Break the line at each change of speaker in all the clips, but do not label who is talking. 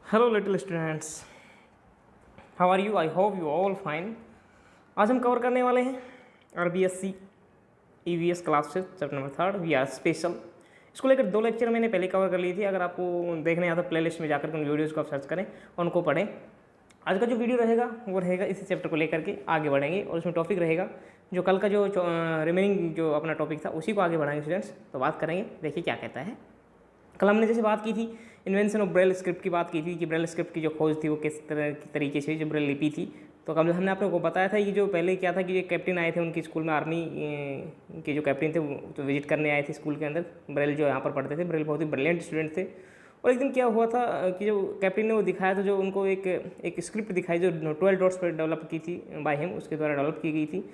Hello little students, how are you? I hope you all fine. आज हम cover करने वाले हैं RBSc EVS क्लास से chapter number 3 we are special. इसको लेकर 2 लेक्चर मैंने पहले कवर कर लिए थे। अगर आपको देखने आता प्लेलिस्ट में जाकर के उन वीडियोज़ को आप सर्च करें और उनको पढ़ें। आज का जो वीडियो रहेगा वो रहेगा इसी चैप्टर को लेकर के आगे बढ़ेंगे और उसमें टॉपिक रहेगा जो कल का जो रिमेनिंग जो अपना टॉपिक था उसी को आगे बढ़ाएंगे स्टूडेंट्स। तो बात करेंगे, देखिए क्या कहता है। कल हमने जैसे बात की थी इन्वेंशन ऑफ ब्रेल स्क्रिप्ट की बात की थी कि ब्रेल स्क्रिप्ट की जो खोज थी वो किस तरह की तरीके से जो ब्रेल लिपि थी। तो कल हमने आपको बताया था कि जो पहले क्या था कि एक कैप्टन आए थे उनकी स्कूल में, आर्मी के जो कैप्टन थे वो तो विजिट करने आए थे स्कूल के अंदर। ब्रेल जो यहाँ पर पढ़ते थे, ब्रेल बहुत ही ब्रिलियंट स्टूडेंट थे। और एक दिन क्या हुआ था कि जो कैप्टन ने वो दिखाया था, जो उनको एक स्क्रिप्ट दिखाई जो 12 डॉट्स पर डेवलप की थी बाय हिम, उसके द्वारा डेवलप की गई थी।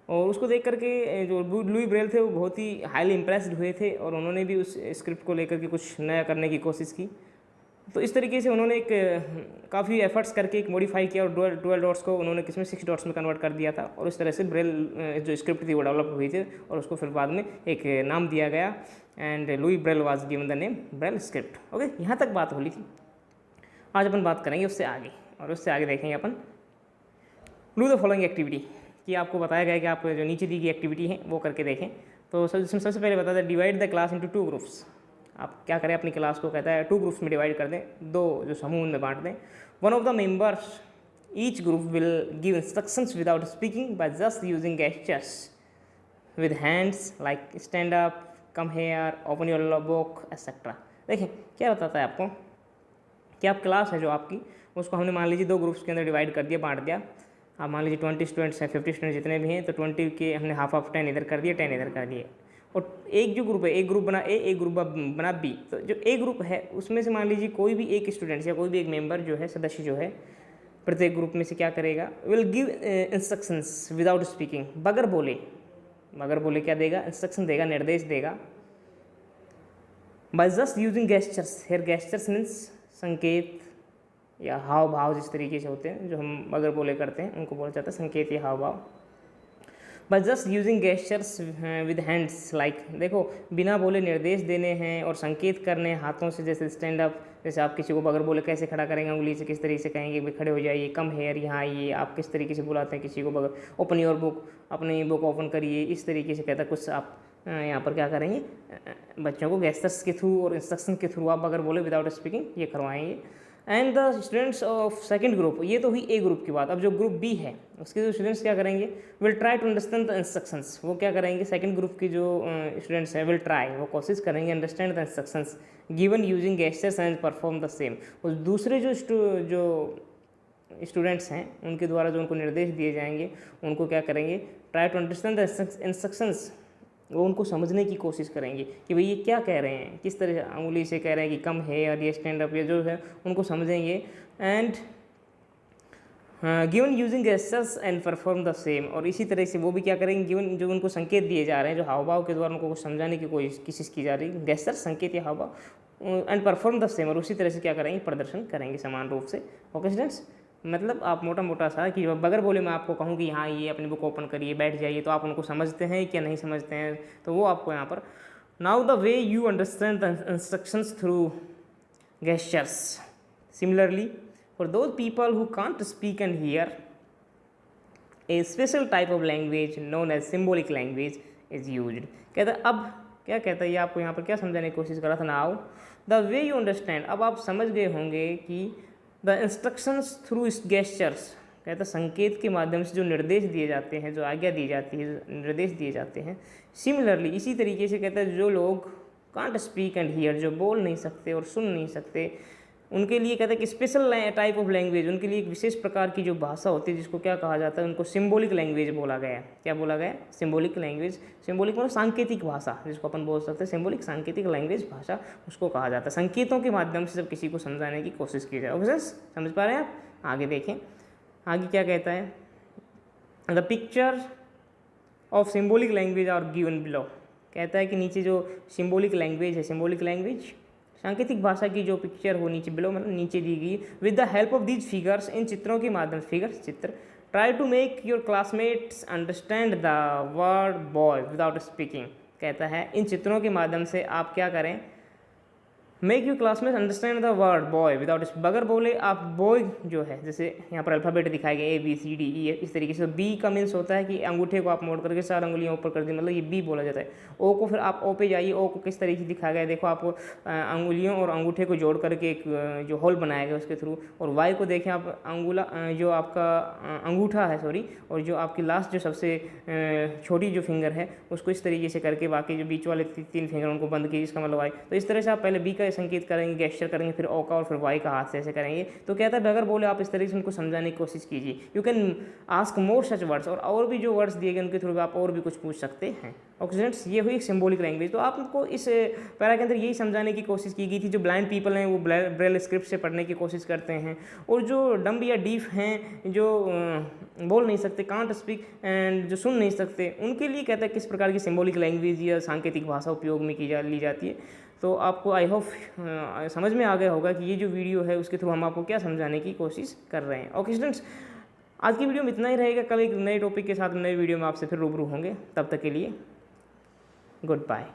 और उसको देख करके जो लुई ब्रेल थे वो बहुत ही हाईली इम्प्रेस्ड हुए थे और उन्होंने भी उस स्क्रिप्ट को लेकर के कुछ नया करने की कोशिश की। तो इस तरीके से उन्होंने एक काफ़ी एफर्ट्स करके एक मॉडिफाई किया और 12 डॉट्स को उन्होंने किसमें 6 डॉट्स में कन्वर्ट कर दिया था। और इस तरह से ब्रेल जो स्क्रिप्ट थी वो डेवलप हुई थी और उसको फिर बाद में एक नाम दिया गया and Louis Braille was given the name Braille script. Okay, यहाँ तक बात हो रही थी। आज अपन बात करेंगे उससे आगे और उससे आगे देखेंगे अपन डू द फॉलोइंग एक्टिविटी कि आपको बताया गया कि आप जो नीचे दी गई एक्टिविटी है वो करके देखें। तो इसमें सबसे पहले बताया था divide the class into 2 groups. आप क्या करें, अपनी क्लास को कहता है 2 ग्रुप्स में डिवाइड कर दें, 2 जो समूह में बांट दें। One of the members each group will give instructions without speaking bye just using gestures with hands like stand up, come here, open your book etcetera. देखें क्या बताता है आपको कि आप क्लास है जो आपकी उसको हमने मान लीजिए 2 ग्रुप्स के अंदर डिवाइड कर दिया, बांट दिया। आप मान लीजिए 20 स्टूडेंट्स हैं, 50 स्टूडेंट जितने भी हैं, तो 20 के हमने हाफ ऑफ 10 इधर कर दिए, 10 इधर कर दिए। और एक जो ग्रुप है, एक ग्रुप बना ए, एक ग्रुप बना बी। तो जो ए ग्रुप है उसमें से मान लीजिए कोई भी एक स्टूडेंट या कोई भी एक मेंबर जो है, सदस्य जो है प्रत्येक ग्रुप में से क्या करेगा, will give instructions without speaking, बगैर बोले क्या देगा, इंस्ट्रक्शन देगा, निर्देश देगा। By just using gestures, here gestures means संकेत या हाव भाव जिस तरीके से होते हैं जो हम अगर बोले करते हैं उनको बोला जाता है संकेत या हाव भाव। बस just using gestures with hands like, देखो बिना बोले निर्देश देने हैं और संकेत करने हैं हाथों से, जैसे स्टैंड अप, जैसे आप किसी को बगैर बोले कैसे खड़ा करेंगे, उंगली से किस तरीके से कहेंगे भी खड़े हो जाइए, कम हेयर यहाँ आइए, आप किस तरीके से बुलाते हैं किसी को बगैर, ओपन योर बुक, अपनी बुक ओपन करिए, इस तरीके से कहता है कुछ आप यहाँ पर क्या करेंगे, बच्चों को गेस्चर्स के थ्रू और इंस्ट्रक्शन के थ्रू आप बगैर बोले विदाउट स्पीकिंग ये करवाएंगे। And the students of second group, ये तो हुई ए ग्रुप की बात। अब जो ग्रुप बी है उसके जो स्टूडेंट्स क्या करेंगे, will try to understand the instructions. वो क्या करेंगे, सेकंड ग्रुप की जो स्टूडेंट्स हैं विल ट्राई, वो कोशिश करेंगे understand the instructions given using gestures and perform the same. और दूसरे जो स्टूडेंट्स हैं उनके द्वारा जो उनको निर्देश दिए जाएंगे उनको क्या करेंगे, try to understand the instructions, वो उनको समझने की कोशिश करेंगे कि भाई ये क्या कह रहे हैं, किस तरह उंगली से कह रहे हैं कि कम है या ये स्टैंड अप, ये जो है उनको समझेंगे। And given using gestures and perform the same, और इसी तरह से वो भी क्या करेंगे, गिवन जो उनको संकेत दिए जा रहे हैं, जो हाव भाव के द्वारा उनको कुछ समझाने की कोशिश की जा रही है, गेस्चर संकेत या हाव भाव, एंड परफॉर्म द सेम, और उसी तरह से क्या करेंगे, प्रदर्शन करेंगे समान रूप से। ओके स्टूडेंट्स, मतलब आप मोटा सा कि बगैर बोले मैं आपको कहूँ कि हाँ ये अपनी बुक ओपन करिए, बैठ जाइए, तो आप उनको समझते हैं क्या नहीं समझते हैं, तो वो आपको यहाँ पर now the way you understand the instructions through gestures. Similarly for those people who can't speak and hear, a special type of language known as symbolic language is used. कहता है अब क्या कहता है ये आपको यहाँ पर क्या समझाने की कोशिश कर रहा था, now the way you understand, अब आप समझ गए होंगे कि द इंस्ट्रक्शंस थ्रू गेस्चर्स, कहता है संकेत के माध्यम से जो निर्देश दिए जाते हैं, जो आज्ञा दी जाती है, निर्देश दिए जाते हैं। सिमिलरली इसी तरीके से कहता है जो लोग कांट स्पीक एंड हियर, जो बोल नहीं सकते और सुन नहीं सकते, उनके लिए कहता है कि स्पेशल टाइप ऑफ लैंग्वेज, उनके लिए एक विशेष प्रकार की जो भाषा होती है जिसको क्या कहा जाता है, उनको सिम्बॉलिक लैंग्वेज बोला गया। क्या बोला गया, सिम्बॉलिक लैंग्वेज। सिम्बॉलिक मतलब सांकेतिक भाषा, जिसको अपन बोल सकते हैं सिम्बॉलिक, सांकेतिक लैंग्वेज भाषा उसको कहा जाता है। संकेतों के माध्यम से जब किसी को समझाने की कोशिश की जाए। ओके, समझ पा रहे हैं आप? आगे देखें, आगे क्या कहता है, the picture of symbolic language are given below. कहता है कि नीचे जो सिम्बॉलिक लैंग्वेज है, सिम्बॉलिक लैंग्वेज सांकेतिक भाषा की जो पिक्चर हो नीचे बिलो मतलब नीचे दी गई, with the help of these figures, इन चित्रों के माध्यम से, फिगर्स चित्र, try to make your classmates understand the word boy without speaking. कहता है इन चित्रों के माध्यम से आप क्या करें, make you classmate understand the word boy without अगर बोले आप बॉय जो है, जैसे यहाँ पर अल्फ़ाबेट दिखाए गए ABCDE इस तरीके से। बी का मीन्स होता है कि अंगूठे को आप मोड़ करके 4 उंगलियाँ ऊपर कर दी, मतलब ये बी बोला जाता है। ओ को फिर आप ओ पे जाइए, ओ को किस तरीके से दिखाया गया है, देखो आपको अंगुलियों और अंगूठे को जोड़ करके एक जो होल बनाया गया उसके थ्रू। और वाई को देखें आप, अंगुला जो आपका अंगूठा है सॉरी, और जो आपकी लास्ट जो सबसे छोटी जो फिंगर है उसको इस तरीके से करके बाकी जो बीच वाले 3 फिंगर उनको बंद कीजिए, इसका मतलब वाई। तो इस तरह से आप पहले बी का संकेत करेंगे, गेस्चर करेंगे, फिर ओ का और फिर वाई का हाथ से ऐसे करेंगे। तो कहता है बगैर बोले आप इस तरीके से उनको समझाने की कोशिश कीजिए। You can ask more such words, और भी जो वर्ड्स दिए गए उनके थ्रू आप और भी कुछ पूछ सकते हैं। ओके स्टूडेंट्स, ये हुई एक सिंबॉलिक लैंग्वेज। तो आपको इस पैरा के अंदर यही समझाने की कोशिश की गई थी जो ब्लाइंड पीपल हैं वो ब्रेल स्क्रिप्ट से पढ़ने की कोशिश करते हैं, और जो डम्ब या डीफ हैं जो बोल नहीं सकते, कांट स्पीक एंड जो सुन नहीं सकते, उनके लिए कहता है किस प्रकार की सिंबॉलिक लैंग्वेज या सांकेतिक भाषा उपयोग में ली जाती है। तो आपको आई होप समझ में आ गया होगा कि ये जो वीडियो है उसके थ्रू हम आपको क्या समझाने की कोशिश कर रहे हैं। ओके स्टूडेंट्स, आज की वीडियो में इतना ही रहेगा। कल एक नए टॉपिक के साथ नए वीडियो में आपसे फिर रूबरू होंगे। तब तक के लिए गुड बाय।